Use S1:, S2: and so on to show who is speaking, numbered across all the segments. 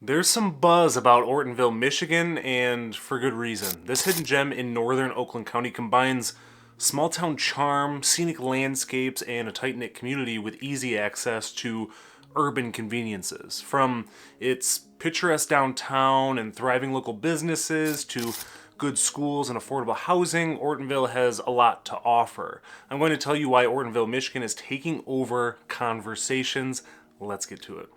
S1: There's some buzz about Ortonville, Michigan, and for good reason. This hidden gem in northern Oakland County combines small town charm, scenic landscapes, and a tight-knit community with easy access to urban conveniences. From its picturesque downtown and thriving local businesses to good schools and affordable housing, Ortonville has a lot to offer. I'm going to tell you why Ortonville, Michigan is taking over conversations. Let's get to it.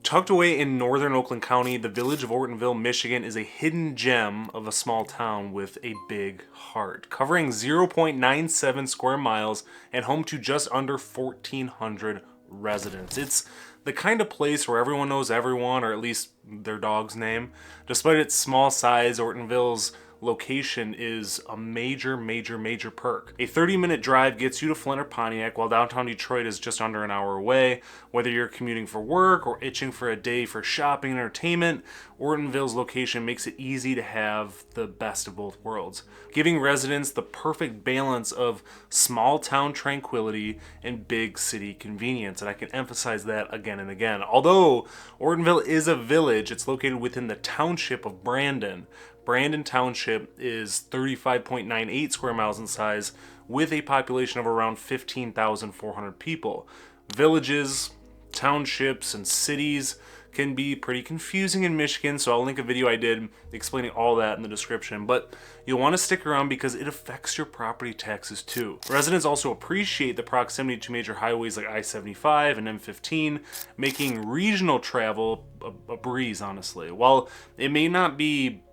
S1: Tucked away in northern Oakland County, the village of Ortonville, Michigan is a hidden gem of a small town with a big heart. Covering 0.97 square miles and home to just under 1,400 residents. It's the kind of place where everyone knows everyone, or at least their dog's name. Despite its small size, Ortonville's location is a major perk. A 30-minute drive gets you to Flint or Pontiac, while downtown Detroit is just under an hour away. Whether you're commuting for work or itching for a day for shopping and entertainment, Ortonville's location makes it easy to have the best of both worlds, giving residents the perfect balance of small town tranquility and big city convenience. And I can emphasize that again and again. Although Ortonville is a village, it's located within the township of Brandon. Brandon Township is 35.98 square miles in size with a population of around 15,400 people. Villages, townships, and cities can be pretty confusing in Michigan, so I'll link a video I did explaining all that in the description, but you'll want to stick around because it affects your property taxes too. Residents also appreciate the proximity to major highways like I-75 and M15, making regional travel a breeze, honestly. While it may not be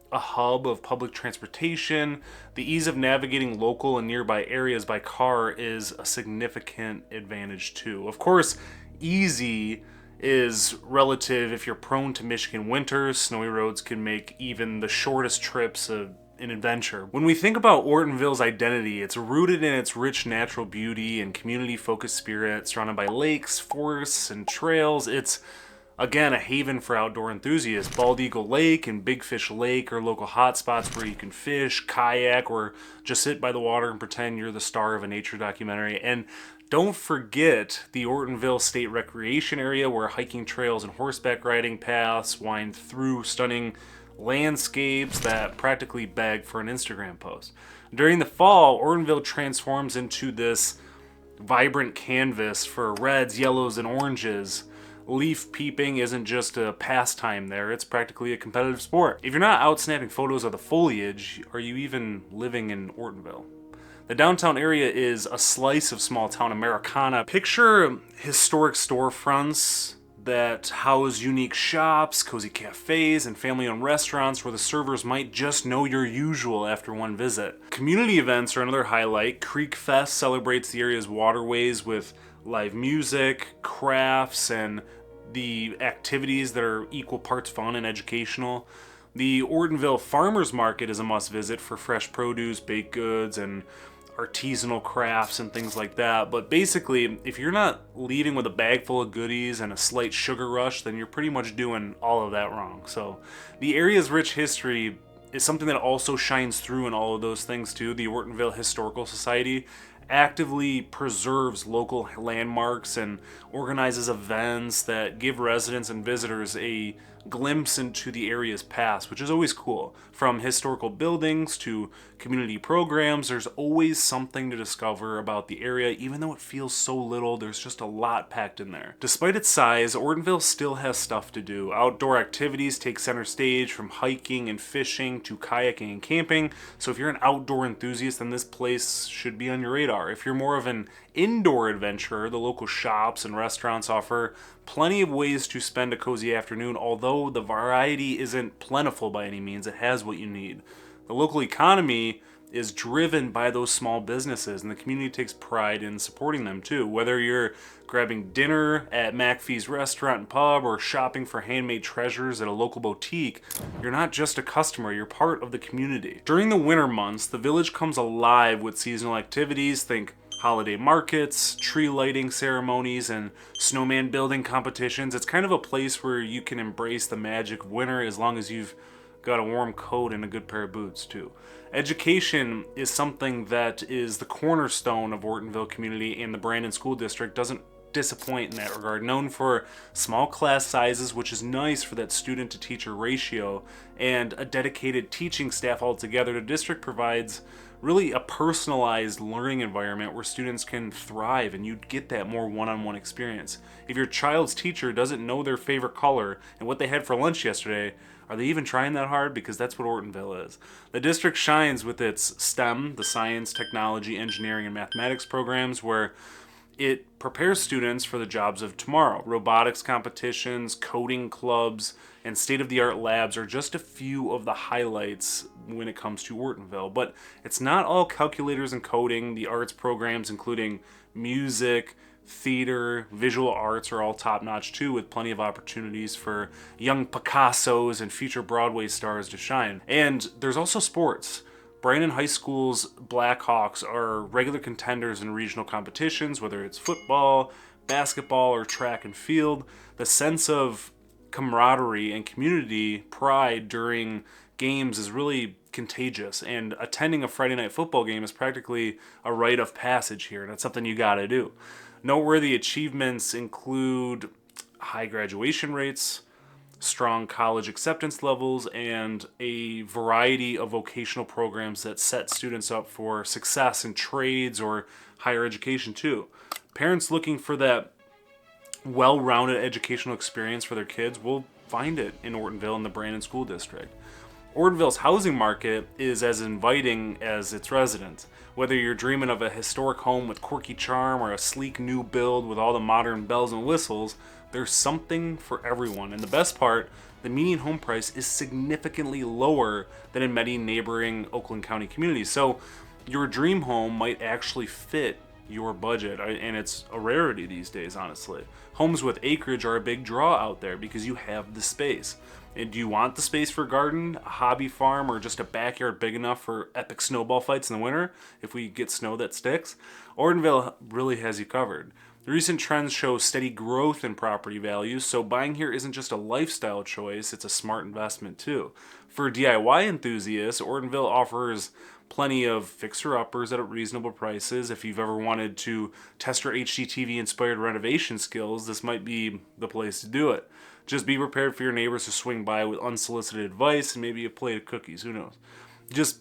S1: a hub of public transportation, the ease of navigating local and nearby areas by car is a significant advantage too. Of course, easy is relative. If you're prone to Michigan winters, snowy roads can make even the shortest trips an adventure. When we think about Ortonville's identity, it's rooted in its rich natural beauty and community-focused spirit, surrounded by lakes, forests, and trails. It's again, a haven for outdoor enthusiasts. Bald Eagle Lake and Big Fish Lake are local hotspots where you can fish, kayak, or just sit by the water and pretend you're the star of a nature documentary. And don't forget the Ortonville State Recreation Area, where hiking trails and horseback riding paths wind through stunning landscapes that practically beg for an Instagram post. During the fall, Ortonville transforms into this vibrant canvas for reds, yellows, and oranges. Leaf peeping isn't just a pastime there, it's practically a competitive sport. If you're not out snapping photos of the foliage, are you even living in Ortonville? The downtown area is a slice of small town Americana. Picture historic storefronts that house unique shops, cozy cafes, and family-owned restaurants where the servers might just know your usual after one visit. Community events are another highlight. Creek Fest celebrates the area's waterways with live music, crafts, and the activities that are equal parts fun and educational. The Ortonville Farmers Market is a must-visit for fresh produce, baked goods, and artisanal crafts and things like that. But basically, if you're not leaving with a bag full of goodies and a slight sugar rush, then you're pretty much doing all of that wrong. So the area's rich history is something that also shines through in all of those things too. The Ortonville Historical Society actively preserves local landmarks and organizes events that give residents and visitors a glimpse into the area's past, which is always cool. From historical buildings to community programs, there's always something to discover about the area. Even though it feels so little, there's just a lot packed in there. Despite its size, Ortonville still has stuff to do. Outdoor activities take center stage, from hiking and fishing to kayaking and camping. So if you're an outdoor enthusiast, then this place should be on your radar. If you're more of an indoor adventurer, the local shops and restaurants offer plenty of ways to spend a cozy afternoon. Although the variety isn't plentiful by any means, it has what you need. The local economy is driven by those small businesses, and the community takes pride in supporting them too. Whether you're grabbing dinner at McPhee's restaurant and pub or shopping for handmade treasures at a local boutique, you're not just a customer, you're part of the community. During the winter months, the village comes alive with seasonal activities. Think holiday markets, tree lighting ceremonies, and snowman building competitions. It's kind of a place where you can embrace the magic of winter as long as you've got a warm coat and a good pair of boots too. Education is something that is the cornerstone of Ortonville community, and the Brandon School District doesn't disappoint in that regard. Known for small class sizes, which is nice for that student to teacher ratio, and a dedicated teaching staff altogether, the district provides really a personalized learning environment where students can thrive and you get that more one-on-one experience. If your child's teacher doesn't know their favorite color and what they had for lunch yesterday, are they even trying that hard? Because that's what Ortonville is. The district shines with its STEM, the science, technology, engineering, and mathematics programs, where it prepares students for the jobs of tomorrow. Robotics competitions, coding clubs, and state-of-the-art labs are just a few of the highlights when it comes to Ortonville. But it's not all calculators and coding. The arts programs, including music, theater, visual arts, are all top-notch too, with plenty of opportunities for young Picassos and future Broadway stars to shine. And there's also sports. Brandon High School's Blackhawks are regular contenders in regional competitions, whether it's football, basketball, or track and field. The sense of camaraderie and community pride during games is really contagious, and attending a Friday night football game is practically a rite of passage here, and it's something you gotta do. Noteworthy achievements include high graduation rates, strong college acceptance levels, and a variety of vocational programs that set students up for success in trades or higher education too. Parents looking for that well-rounded educational experience for their kids will find it in Ortonville and the Brandon School District. Ortonville's housing market is as inviting as its residents. Whether you're dreaming of a historic home with quirky charm or a sleek new build with all the modern bells and whistles, there's something for everyone. And the best part, the median home price is significantly lower than in many neighboring Oakland County communities. So your dream home might actually fit your budget, and it's a rarity these days, honestly. Homes with acreage are a big draw out there because you have the space. And do you want the space for a garden, a hobby farm, or just a backyard big enough for epic snowball fights in the winter if we get snow that sticks? Ortonville really has you covered. The recent trends show steady growth in property values, so buying here isn't just a lifestyle choice, it's a smart investment too. For DIY enthusiasts, Ortonville offers plenty of fixer-uppers at reasonable prices. If you've ever wanted to test your HGTV-inspired renovation skills, this might be the place to do it. Just be prepared for your neighbors to swing by with unsolicited advice and maybe a plate of cookies, who knows. Just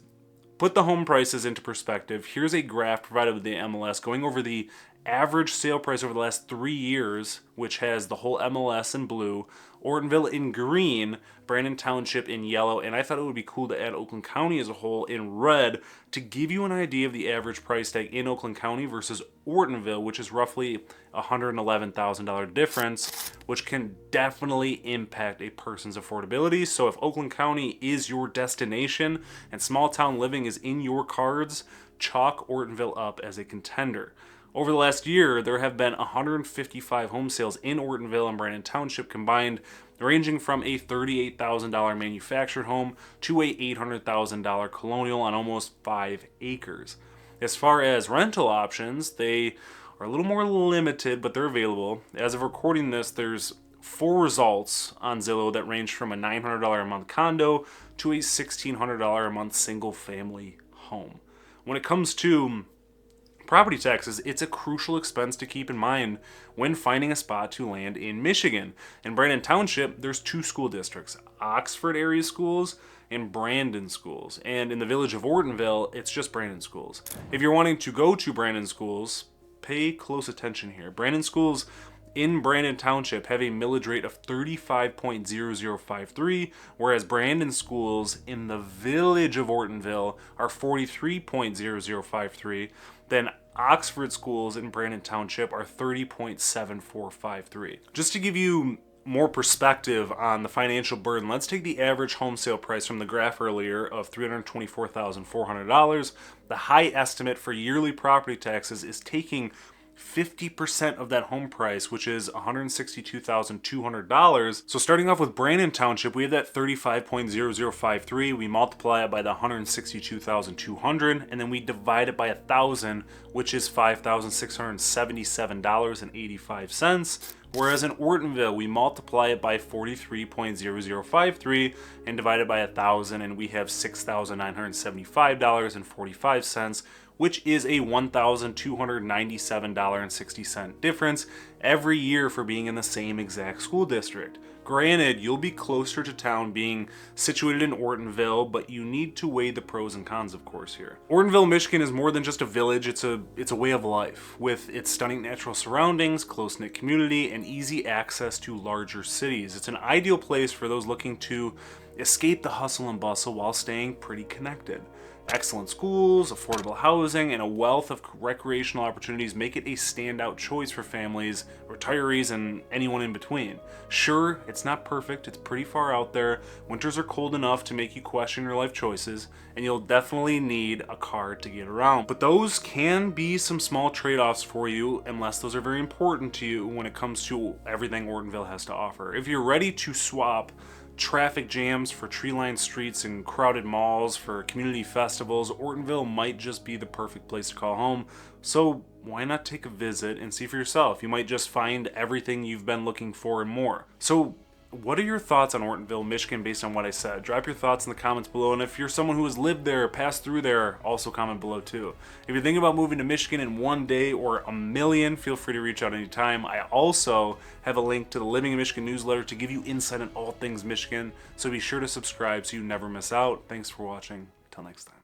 S1: put the home prices into perspective. Here's a graph provided with the MLS going over the average sale price over the last 3 years, which has the whole MLS in blue, Ortonville in green, Brandon Township in yellow, and I thought it would be cool to add Oakland County as a whole in red to give you an idea of the average price tag in Oakland County versus Ortonville, which is roughly a $111,000 difference, which can definitely impact a person's affordability. So if Oakland County is your destination and small town living is in your cards, chalk Ortonville up as a contender. Over the last year, there have been 155 home sales in Ortonville and Brandon Township combined, ranging from a $38,000 manufactured home to a $800,000 colonial on almost 5 acres. As far as rental options, they are a little more limited, but they're available. As of recording this, there's 4 results on Zillow that range from a $900 a month condo to a $1,600 a month single family home. When it comes to property taxes, it's a crucial expense to keep in mind when finding a spot to land in Michigan. In Brandon Township, there's 2 school districts, Oxford area schools and Brandon schools. And in the village of Ortonville, it's just Brandon schools. If you're wanting to go to Brandon schools, pay close attention here. Brandon schools in Brandon Township have a millage rate of 35.0053, whereas Brandon schools in the village of Ortonville are 43.0053. Then Oxford schools in Brandon Township are 30.7453. Just to give you more perspective on the financial burden, let's take the average home sale price from the graph earlier of $324,400. The high estimate for yearly property taxes is taking 50% of that home price, which is $162,200. So starting off with Brandon Township, we have that 35.0053. We multiply it by the $162,200, and then we divide it by 1,000, which is $5,677.85. Whereas in Ortonville, we multiply it by 43.0053 and divide it by 1,000, and we have $6,975.45, which is a $1,297.60 difference every year for being in the same exact school district. Granted, you'll be closer to town being situated in Ortonville, but you need to weigh the pros and cons, of course, here. Ortonville, Michigan is more than just a village, it's a way of life. With its stunning natural surroundings, close-knit community, and easy access to larger cities. It's an ideal place for those looking to escape the hustle and bustle while staying pretty connected. Excellent schools, affordable housing, and a wealth of recreational opportunities make it a standout choice for families, retirees, and anyone in between. Sure, it's not perfect, it's pretty far out there, winters are cold enough to make you question your life choices, and you'll definitely need a car to get around. But those can be some small trade-offs for you, unless those are very important to you when it comes to everything Ortonville has to offer. If you're ready to swap traffic jams for tree-lined streets and crowded malls for community festivals, Ortonville might just be the perfect place to call home. So why not take a visit and see for yourself? You might just find everything you've been looking for and more. So what are your thoughts on Ortonville, Michigan, based on what I said? Drop your thoughts in the comments below, and if you're someone who has lived there, passed through there, also comment below too. If you're thinking about moving to Michigan in one day or a million, feel free to reach out anytime. I also have a link to the Living in Michigan newsletter to give you insight on all things Michigan, so be sure to subscribe so you never miss out. Thanks for watching. Until next time.